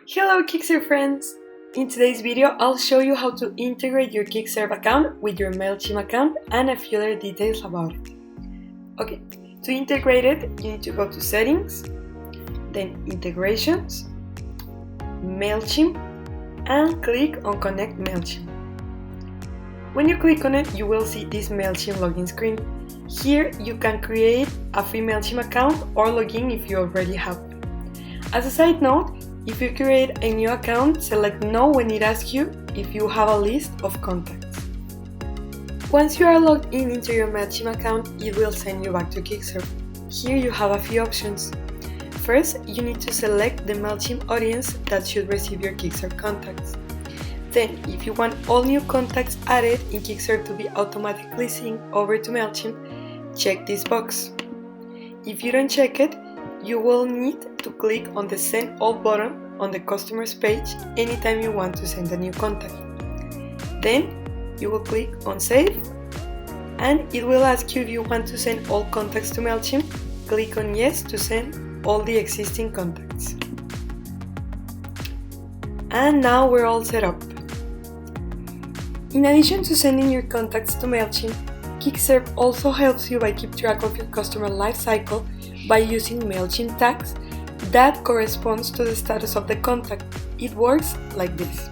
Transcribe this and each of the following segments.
Hello Kickserv friends! In today's video, I'll show you how to integrate your Kickserv account with your Mailchimp account and a few other details about it. Okay, to integrate it, you need to go to Settings, then Integrations, Mailchimp, and click on Connect Mailchimp. When you click on it, you will see this Mailchimp login screen. Here, you can create a free Mailchimp account or login if you already have one. As a side note, if you create a new account, select No when it asks you if you have a list of contacts. Once you are logged in into your Mailchimp account, it will send you back to Kickserv. Here you have a few options. First, you need to select the Mailchimp audience that should receive your Kickserv contacts. Then, if you want all new contacts added in Kickserv to be automatically synced over to Mailchimp, check this box. If you don't check it, you will need to click on the Send All button on the customer's page anytime you want to send a new contact. Then you will click on Save, and it will ask you if you want to send all contacts to Mailchimp. Click on Yes to send all the existing contacts. And now we're all set up. In addition to sending your contacts to Mailchimp, Kickserv also helps you by keep track of your customer lifecycle by using Mailchimp tags that corresponds to the status of the contact. It works like this.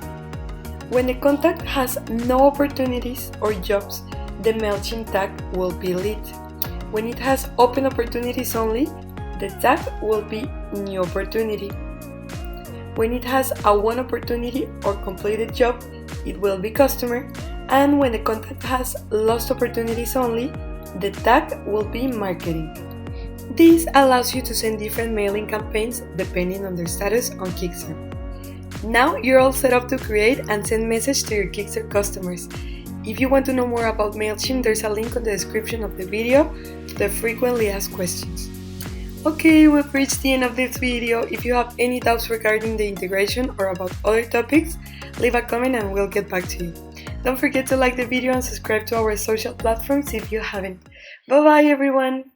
When a contact has no opportunities or jobs, the Mailchimp tag will be lit. When it has open opportunities only, the tag will be new opportunity. When it has a one opportunity or completed job, it will be customer. And when the contact has lost opportunities only, the tag will be marketing. This allows you to send different mailing campaigns depending on their status on Kickserv. Now you're all set up to create and send messages to your Kickserv customers. If you want to know more about Mailchimp, there's a link on the description of the video to the frequently asked questions. Okay, we've reached the end of this video. If you have any doubts regarding the integration or about other topics, leave a comment and we'll get back to you. Don't forget to like the video and subscribe to our social platforms if you haven't. Bye bye everyone!